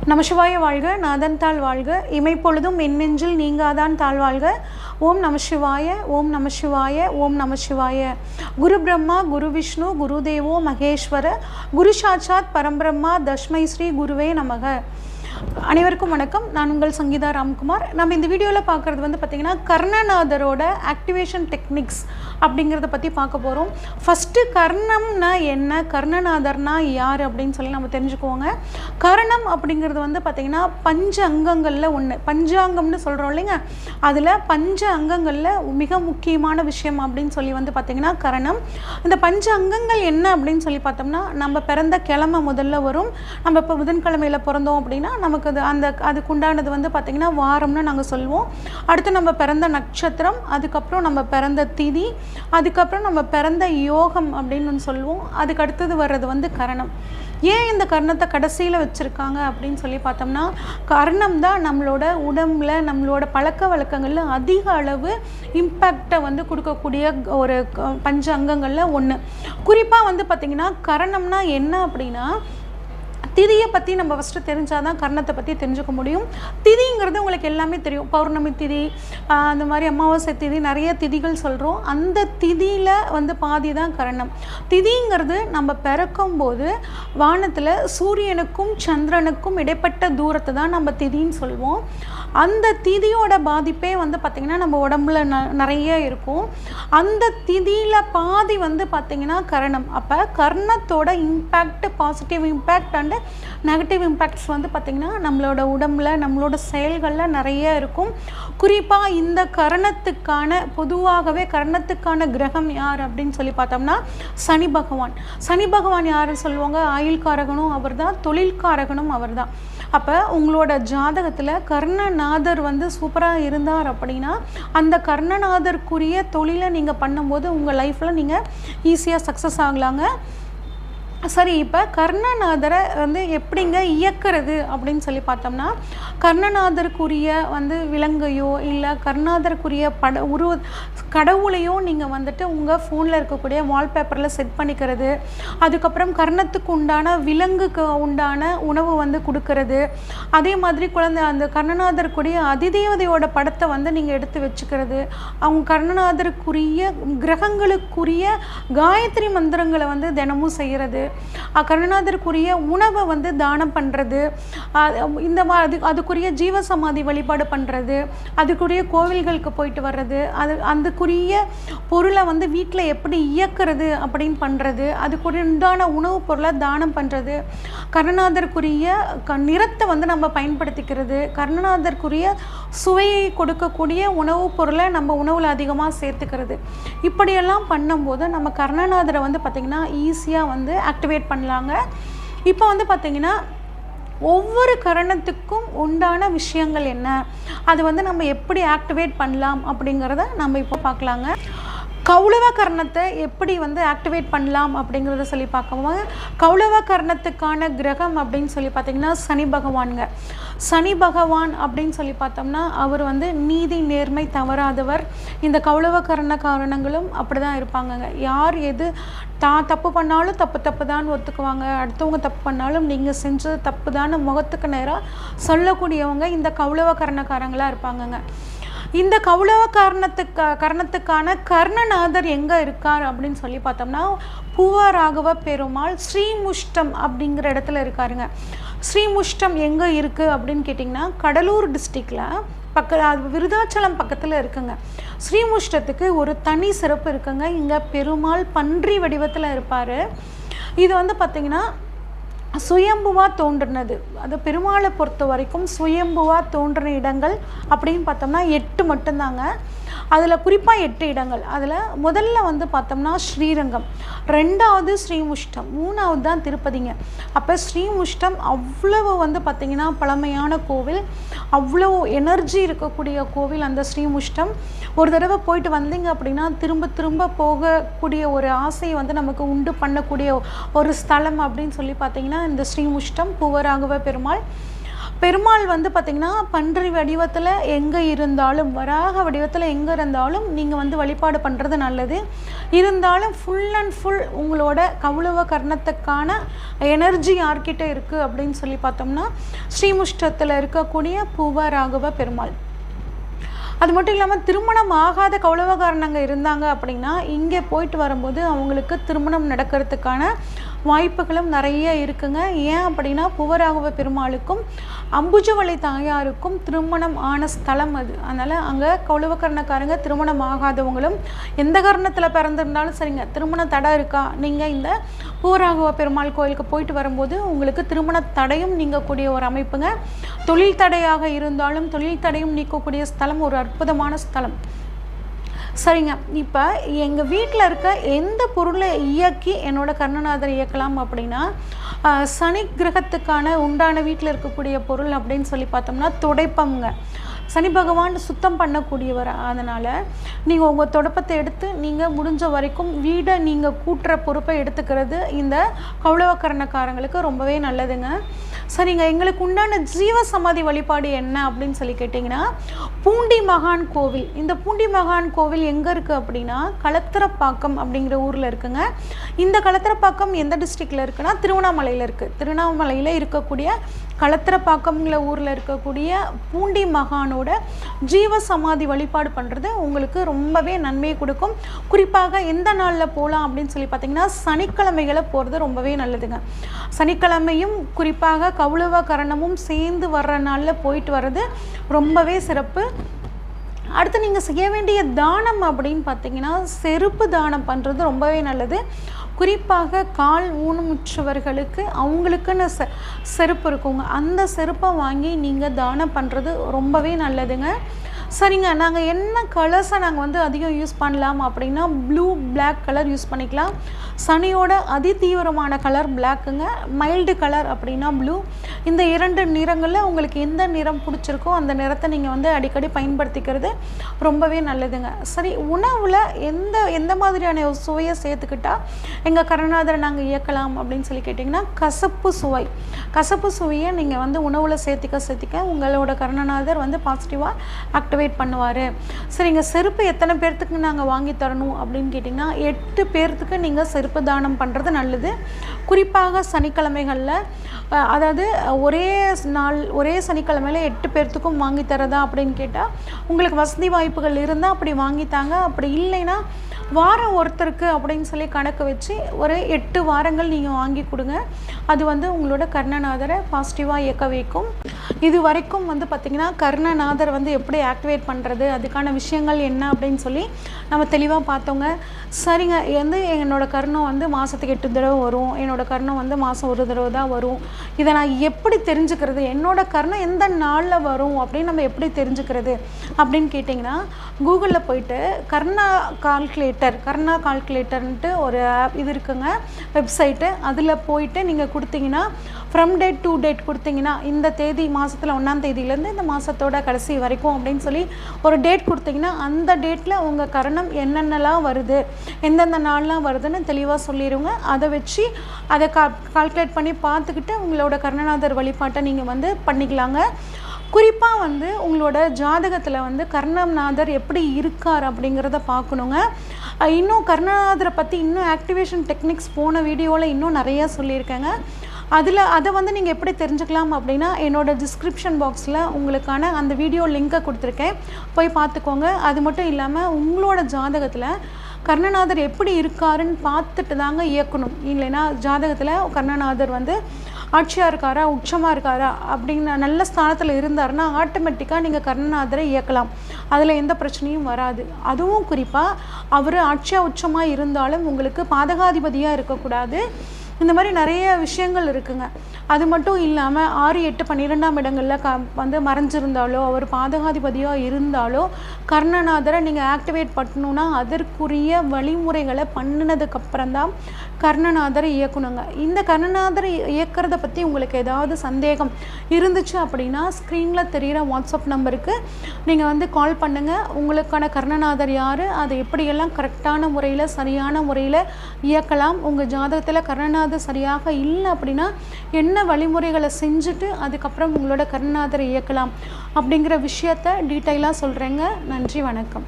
நமசிவாய வாழ்க, நாதன் தாழ் வாழ்க, இமைப்பொழுதும் எண்ணெஞ்சில் நீங்காதான் தாழ்வாழ்க. ஓம் நமசிவாய, ஓம் நமசிவாய, ஓம் நமசிவாய. குரு பிரம்மா, குரு விஷ்ணு, குரு தேவோ மகேஸ்வர, குரு சாட்சாத் பரம்பிரம்மா, தஸ்மை ஸ்ரீ குருவே நமக. அனைவருக்கும் வணக்கம். நான் உங்கள் சங்கீதா ராம்குமார். நம்ம இந்த வீடியோவில் பார்க்குறது வந்து பார்த்திங்கன்னா கர்ணநாதரோட ஆக்டிவேஷன் டெக்னிக்ஸ் அப்படிங்கிறத பற்றி பார்க்க போகிறோம். ஃபஸ்ட்டு கர்ணம்னா என்ன, கர்ணநாதர்னா யார் அப்படின்னு சொல்லி நம்ம தெரிஞ்சுக்குவோங்க. கர்ணம் அப்படிங்கிறது வந்து பார்த்திங்கன்னா பஞ்ச அங்கங்களில் ஒன்று, பஞ்சாங்கம்னு சொல்கிறோம் இல்லைங்க, அதில் பஞ்ச அங்கங்களில் மிக முக்கியமான விஷயம் அப்படின்னு சொல்லி வந்து பார்த்திங்கன்னா கர்ணம். இந்த பஞ்ச அங்கங்கள் என்ன அப்படின்னு சொல்லி பார்த்தோம்னா, நம்ம பிறந்த கிழமை முதல்ல வரும். நம்ம இப்போ புதன்கிழமையில் பிறந்தோம் அப்படின்னா நமக்கு அதுக்குண்டானது வந்து பார்த்திங்கன்னா வாரம்னு நாங்கள் சொல்லுவோம். அடுத்து நம்ம பிறந்த நட்சத்திரம், அதுக்கப்புறம் நம்ம பிறந்த திதி, அதுக்கப்புறம் நம்ம பிறந்த யோகம் அப்படின்னு சொல்லுவோம். அதுக்கு அடுத்தது வர்றது வந்து கர்ணம். ஏன் இந்த கர்ணத்தை கடைசியில் வச்சுருக்காங்க அப்படின்னு சொல்லி பார்த்தோம்னா, கர்ணம் தான் நம்மளோட உடம்புல நம்மளோட பழக்க வழக்கங்களில் அதிக அளவு இம்பேக்டை வந்து கொடுக்கக்கூடிய ஒரு பஞ்ச அங்கங்களில் ஒன்று. குறிப்பாக வந்து பார்த்திங்கன்னா கர்ணம்னா என்ன அப்படின்னா, திதியை பற்றி நம்ம ஃபஸ்ட்டு தெரிஞ்சால் தான் கர்ணத்தை பற்றி தெரிஞ்சுக்க முடியும். திதிங்கிறது உங்களுக்கு எல்லாமே தெரியும். பௌர்ணமி திதி, அந்த மாதிரி அமாவாசை திதி, நிறைய திதிகள் சொல்கிறோம். அந்த திதியில் வந்து பாதி தான் கர்ணம். திதிங்கிறது நம்ம பிறக்கும்போது வானத்தில் சூரியனுக்கும் சந்திரனுக்கும் இடைப்பட்ட தூரத்தை தான் நம்ம திதின்னு சொல்லுவோம். அந்த திதியோட பாதிப்பே வந்து பார்த்திங்கன்னா நம்ம உடம்புல நிறைய இருக்கும். அந்த திதியில் பாதி வந்து பார்த்திங்கன்னா கர்ணம். அப்போ கர்ணத்தோட impact, positive impact and negative impacts வந்து பார்த்திங்கன்னா நம்மளோட உடம்புல நம்மளோட செயல்களில் நிறைய இருக்கும். குறிப்பாக இந்த கர்ணத்துக்கான பொதுவாகவே கர்ணத்துக்கான கிரகம் யார் அப்படின்னு சொல்லி பார்த்தோம்னா சனி பகவான். சனி பகவான் யாருன்னு சொல்லுவாங்க, ஆயுள்காரகனும் அவர் தான், தொழில்காரகனும் அவர் தான். அப்போ உங்களோட ஜாதகத்தில் கர்ணநாதர் வந்து சூப்பராக இருந்தார் அப்படின்னா அந்த கர்ணநாதருக்குரிய தொழிலை நீங்கள் பண்ணும்போது உங்கள் லைஃப்பில் நீங்கள் ஈஸியாக சக்ஸஸ் ஆகலாங்க. சரி, இப்போ கர்ணநாதரை வந்து எப்படிங்க இயக்கிறது அப்படின்னு சொல்லி பார்த்தோம்னா, கர்ணநாதருக்குரிய வந்து விலங்கையோ இல்லை கர்ணநாதருக்குரிய கடவுளையோ நீங்கள் வந்துட்டு உங்கள் ஃபோனில் இருக்கக்கூடிய வால்பேப்பரில் செட் பண்ணிக்கிறது, அதுக்கப்புறம் கர்ணத்துக்கு உண்டான விலங்குக்கு உண்டான உணவு வந்து கொடுக்கறது, அதே மாதிரி அந்த கர்ணநாதருக்குரிய அதிதேவதையோட படத்தை வந்து நீங்கள் எடுத்து வச்சுக்கிறது, அவங்க கர்ணநாதருக்குரிய கிரகங்களுக்குரிய காயத்ரி மந்திரங்களை வந்து தினமும் செய்கிறது, கர்ணநாதருக்குரிய உணவை வந்து தானம் பண்ணுறது, இந்த மாதிரி அதுக்குரிய ஜீவசமாதி வழிபாடு பண்ணுறது, அதுக்குரிய கோவில்களுக்கு போயிட்டு வர்றது, அதுக்குரிய பொருளை வந்து வீட்டில் எப்படி இயக்கிறது அப்படின்னு பண்ணுறது, அதுக்குரிய உண்டான உணவுப் பொருளை தானம் பண்ணுறது, கர்ணநாதருக்குரிய நிறத்தை வந்து நம்ம பயன்படுத்திக்கிறது, கர்ணநாதருக்குரிய சுவையை கொடுக்கக்கூடிய உணவுப் பொருளை நம்ம உணவில் அதிகமாக சேர்த்துக்கிறது. இப்படியெல்லாம் பண்ணும்போது நம்ம கர்ணநாதரை வந்து பார்த்திங்கன்னா ஈஸியாக வந்து ஆக்டிவேட் பண்ணலாங்க. இப்போ வந்து பார்த்திங்கன்னா ஒவ்வொரு கர்ணத்துக்கும் உண்டான விஷயங்கள் என்ன, அது வந்து நம்ம எப்படி ஆக்டிவேட் பண்ணலாம் அப்படிங்கிறத நம்ம இப்போ பார்க்கலாங்க. கௌளவ கர்ணத்தை எப்படி வந்து ஆக்டிவேட் பண்ணலாம் அப்படிங்கிறத சொல்லி பார்க்கவும், கௌளவ கர்ணத்துக்கான கிரகம் அப்படின்னு சொல்லி பார்த்திங்கன்னா சனி பகவானுங்க. சனி பகவான் அப்படின்னு சொல்லி பார்த்தோம்னா அவர் வந்து நீதி நேர்மை தவறாதவர். இந்த கௌளவ காரணங்களும் அப்படி தான் இருப்பாங்கங்க. யார் எது தப்பு பண்ணாலும் தப்பு தான் ஒத்துக்குவாங்க. அடுத்தவங்க தப்பு பண்ணாலும் நீங்கள் செஞ்சது தப்பு தான் முகத்துக்கு நேராக சொல்லக்கூடியவங்க இந்த கௌளவ கர்ணக்காரங்களாக இருப்பாங்கங்க. இந்த கௌளவ கர்ணத்துக்கான கர்ணநாதர் எங்கே இருக்கார் அப்படின்னு சொல்லி பார்த்தோம்னா பூவராகவ பெருமாள் ஸ்ரீமுஷ்டம் அப்படிங்கிற இடத்துல இருக்காருங்க. ஸ்ரீமுஷ்டம் எங்கே இருக்குது அப்படின்னு கேட்டிங்கன்னா கடலூர் டிஸ்ட்ரிக்டில் விருதாச்சலம் பக்கத்தில் இருக்குங்க. ஸ்ரீமுஷ்டத்துக்கு ஒரு தனி சிறப்பு இருக்குங்க. இங்கே பெருமாள் பன்றி வடிவத்தில் இருப்பார். இது வந்து பார்த்திங்கன்னா சுயம்புவாக தோன்றினது. அது பெருமாளை பொறுத்த வரைக்கும் சுயம்புவாக தோன்றின இடங்கள் அப்படின்னு பார்த்தோம்னா 8 மட்டும்தாங்க. அதில் குறிப்பாக 8 இடங்கள். அதில் முதல்ல வந்து பார்த்தோம்னா ஸ்ரீரங்கம், 2வது ஸ்ரீமுஷ்டம், 3வது தான் திருப்பதிங்க. அப்போ ஸ்ரீமுஷ்டம் அவ்வளவு வந்து பார்த்திங்கன்னா பழமையான கோவில், அவ்வளோ எனர்ஜி இருக்கக்கூடிய கோவில் அந்த ஸ்ரீமுஷ்டம். ஒரு தடவை போயிட்டு வந்தீங்க அப்படின்னா திரும்ப திரும்ப போகக்கூடிய ஒரு ஆசையை வந்து நமக்கு உண்டு பண்ணக்கூடிய ஒரு ஸ்தலம் அப்படின்னு சொல்லி பார்த்தீங்கன்னா இந்த ஸ்ரீமுஷ்டம் பூவராகவ பெருமாள். பெருமாள் வந்து பார்த்திங்கன்னா பன்றி வடிவத்தில் எங்கே இருந்தாலும், வராக வடிவத்தில் எங்கே இருந்தாலும் நீங்கள் வந்து வழிபாடு பண்ணுறது நல்லது. இருந்தாலும் ஃபுல் அண்ட் ஃபுல் உங்களோட கௌளவ கர்ணத்துக்கான எனர்ஜி யார்கிட்ட இருக்குது அப்படின்னு சொல்லி பார்த்தோம்னா ஸ்ரீமுஷ்டத்தில் இருக்கக்கூடிய பூவராகவ பெருமாள். அது மட்டும் இல்லாமல் திருமணம் ஆகாத கௌளவகாரனங்க இருந்தாங்க அப்படின்னா இங்கே போயிட்டு வரும்போது அவங்களுக்கு திருமணம் நடக்கிறதுக்கான வாய்ப்புகளும் நிறைய இருக்குங்க. ஏன் அப்படின்னா பூவராகவ பெருமாளுக்கும் அம்புஜவளை தாயாருக்கும் திருமணம் ஆன ஸ்தலம் அது. அதனால் அங்கே கௌளவகர்ணக்காரங்க திருமணம் ஆகாதவங்களும் எந்த காரணத்தில் பிறந்திருந்தாலும் சரிங்க, திருமண தடை இருக்கா, நீங்கள் இந்த பூவராகவ பெருமாள் கோயிலுக்கு போயிட்டு வரும்போது உங்களுக்கு திருமண தடையும் நீங்கக்கூடிய ஒரு அமைப்புங்க. தொழில் தடையாக இருந்தாலும் தொழில் தடையும் நீக்கக்கூடிய ஸ்தலம், ஒரு அற்புதமான ஸ்தலம். சரிங்க, இப்போ எங்கள் வீட்டில் இருக்க எந்த பொருளை இயக்கி என்னோட கர்ணநாதர் இயக்கலாம் அப்படின்னா சனி கிரகத்துக்கான உண்டான வீட்டில் இருக்கக்கூடிய பொருள் அப்படின்னு சொல்லி பார்த்தோம்னா துடைப்பம்ங்க. சனி பகவான் சுத்தம் பண்ணக்கூடியவர். அதனால் நீங்கள் உங்கள் துடைப்பத்தை எடுத்து நீங்கள் முடிஞ்ச வரைக்கும் வீடை நீங்கள் கூட்டுற பொறுப்பை எடுத்துக்கிறது இந்த கௌளவகர்ணக்காரங்களுக்கு ரொம்பவே நல்லதுங்க. சரிங்க, எங்களுக்கு உண்டான ஜீவ சமாதி வழிபாடு என்ன அப்படின்னு சொல்லி கேட்டிங்கன்னா பூண்டி மகான் கோவில். இந்த பூண்டி மகான் கோவில் எங்கே இருக்குது அப்படின்னா களத்திரப்பாக்கம் அப்படிங்கிற ஊரில் இருக்குங்க. இந்த களத்திரப்பாக்கம் எந்த டிஸ்ட்ரிக்டில் இருக்குன்னா திருவண்ணாமலையில் இருக்குது. திருவண்ணாமலையில் இருக்கக்கூடிய களத்திரப்பாக்கம்ங்கிற ஊரில் இருக்கக்கூடிய பூண்டி மகானோட ஜீவ சமாதி வழிபாடு பண்ணுறது உங்களுக்கு ரொம்பவே நன்மையை கொடுக்கும். குறிப்பாக எந்த நாளில் போகலாம் அப்படின்னு சொல்லி பார்த்தீங்கன்னா சனிக்கிழமைகளை போகிறது ரொம்பவே நல்லதுங்க. சனிக்கிழமையும் குறிப்பாக கௌளவ கரணமும் சேர்ந்து வர்ற நாளில் போயிட்டு வர்றது ரொம்பவே சிறப்பு. அடுத்து நீங்கள் செய்ய வேண்டிய தானம் அப்படின்னு பார்த்தீங்கன்னா செருப்பு தானம் பண்ணுறது ரொம்பவே நல்லது. குறிப்பாக கால் ஊனமுற்றவர்களுக்கு அவங்களுக்குன்னு செருப்பு இருக்குங்க, அந்த செருப்பை வாங்கி நீங்கள் தானம் பண்ணுறது ரொம்பவே நல்லதுங்க. சரிங்க, நாங்கள் என்ன கலர்ஸை நாங்கள் வந்து அதிகம் யூஸ் பண்ணலாம் அப்படின்னா ப்ளூ பிளாக் கலர் யூஸ் பண்ணிக்கலாம். சனியோட அதி தீவிரமான கலர் பிளாக்குங்க, மைல்டு கலர் அப்படின்னா ப்ளூ. இந்த 2 நிறங்களில் உங்களுக்கு எந்த நிறம் பிடிச்சிருக்கோ அந்த நிறத்தை நீங்கள் வந்து அடிக்கடி பயன்படுத்திக்கிறது ரொம்பவே நல்லதுங்க. சரி, உணவில் எந்த மாதிரியான சுவையை சேர்த்துக்கிட்டால் எங்கள் கர்ணநாதரை நாங்கள் இயக்கலாம் அப்படின்னு சொல்லி கேட்டிங்கன்னா கசப்பு சுவையை நீங்கள் வந்து உணவில் சேர்த்திக்க உங்களோட கர்ணநாதர் வந்து பாசிட்டிவாக ஆக்டிவேட் பண்ணுவார். சரிங்க, செருப்பு எத்தனை பேர்த்துக்கு நாங்கள் வாங்கி தரணும் அப்படின்னு கேட்டிங்கன்னா 8 பேர்த்துக்கு நீங்கள் செருப்பு தானம் பண்ணுறது நல்லது. குறிப்பாக சனிக்கிழமைகளில், அதாவது ஒரே சனிக்கிழமையில் 8 பேர்த்துக்கும் வாங்கி தரதா அப்படின்னு கேட்டால் உங்களுக்கு வசதி வாய்ப்புகள் இருந்தால் அப்படி வாங்கித்தாங்க. அப்படி இல்லைன்னா வாரம் ஒருத்தருக்கு அப்படின்னு சொல்லி கணக்கு வச்சு ஒரு 8 வாரங்கள் நீங்கள் வாங்கி கொடுங்க. அது வந்து உங்களோட கர்ணநாதரை பாசிட்டிவாக இயக்க வைக்கும். இது வரைக்கும் வந்து பார்த்திங்கன்னா கர்ணநாதர் வந்து எப்படி ஆக்டிவேட் பண்ணுறது, அதுக்கான விஷயங்கள் என்ன அப்படின்னு சொல்லி நம்ம தெளிவாக பார்த்தோங்க. சரிங்க, என்னோட கர்ணம் வந்து மாதத்துக்கு 8 தடவை வரும், என்னோட கர்ணம் வந்து மாதம் 1 தடவை தான் வரும். இதை நான் எப்படி தெரிஞ்சுக்கிறது, என்னோட கர்ணம் எந்த நாளில் வரும் அப்படின்னு நம்ம எப்படி தெரிஞ்சுக்கிறது அப்படின்னு கேட்டிங்கன்னா கூகுளில் போயிட்டு கர்ணா கால்குலேட்டர்ன்ட்டு ஒரு ஆப் இது இருக்குங்க, வெப்சைட்டு. அதில் போயிட்டு நீங்கள் கொடுத்தீங்கன்னா ஃப்ரம் டேட் டு டேட் கொடுத்தீங்கன்னா இந்த தேதி மாதத்தில் 1ஆம் தேதியிலேருந்து இந்த மாதத்தோட கடைசி வரைக்கும் அப்படின்னு சொல்லி ஒரு டேட் கொடுத்தீங்கன்னா அந்த டேட்டில் உங்கள் கர்ணம் என்னென்னலாம் வருது, எந்தெந்த நாள்லாம் வருதுன்னு தெளிவாக சொல்லிடுங்க. அதை வச்சு அதை கால்குலேட் பண்ணி பார்த்துக்கிட்டு உங்களோட கர்ணநாதர் வழிபாட்டை நீங்கள் வந்து பண்ணிக்கலாங்க. குறிப்பாக வந்து உங்களோட ஜாதகத்தில் வந்து கர்ணநாதர் எப்படி இருக்கார் அப்படிங்கிறத பார்க்கணுங்க. இன்னும் கர்ணநாதரை பற்றி இன்னும் ஆக்டிவேஷன் டெக்னிக்ஸ் போன வீடியோவில் இன்னும் நிறையா சொல்லியிருக்கேங்க. அதை வந்து நீங்கள் எப்படி தெரிஞ்சுக்கலாம் அப்படின்னா என்னோடய டிஸ்கிரிப்ஷன் பாக்ஸில் உங்களுக்கான அந்த வீடியோ லிங்க்கை கொடுத்துருக்கேன், போய் பார்த்துக்கோங்க. அது மட்டும் இல்லாமல் உங்களோட ஜாதகத்தில் கர்ணநாதர் எப்படி இருக்காருன்னு பார்த்துட்டு தாங்க இயக்கணும். இல்லைன்னா ஜாதகத்தில் கர்ணநாதர் வந்து ஆட்சியாக இருக்காரா, உச்சமாக இருக்காரா அப்படின்னு நல்ல ஸ்தானத்தில் இருந்தாருன்னா ஆட்டோமேட்டிக்காக நீங்கள் கர்ணநாதரை இயக்கலாம், அதில் எந்த பிரச்சனையும் வராது. அதுவும் குறிப்பாக அவர் ஆட்சியாக உச்சமாக இருந்தாலும் உங்களுக்கு பாதகாதிபதியாக இருக்கக்கூடாது. இந்த மாதிரி நிறைய விஷயங்கள் இருக்குங்க. அது மட்டும் இல்லாமல் 6, 8, 12ஆம் இடங்களில் வந்து மறைஞ்சிருந்தாலோ அவர் பாதகாதிபதியாக இருந்தாலோ கர்ணநாதரை நீங்கள் ஆக்டிவேட் பண்ணணுன்னா அதற்குரிய வழிமுறைகளை பண்ணினதுக்கப்புறம் தான் கர்ணநாதரை இயக்கணுங்க. இந்த கர்ணநாதரை இயக்கிறத பற்றி உங்களுக்கு ஏதாவது சந்தேகம் இருந்துச்சு அப்படின்னா ஸ்க்ரீனில் தெரிகிற வாட்ஸ்அப் நம்பருக்கு நீங்கள் வந்து கால் பண்ணுங்கள். உங்களுக்கான கர்ணநாதர் யார், அதை எப்படியெல்லாம் கரெக்டான முறையில் சரியான முறையில் இயக்கலாம், உங்கள் ஜாதகத்தில் கர்ணநாதர் சரியாக இல்லை அப்படின்னா என்ன வழிமுறைகளை செஞ்சுட்டு அதுக்கப்புறம் உங்களோட கர்ணநாதரை இயக்கலாம் அப்படிங்கிற விஷயத்தை டீட்டெயிலாக சொல்கிறேங்க. நன்றி, வணக்கம்.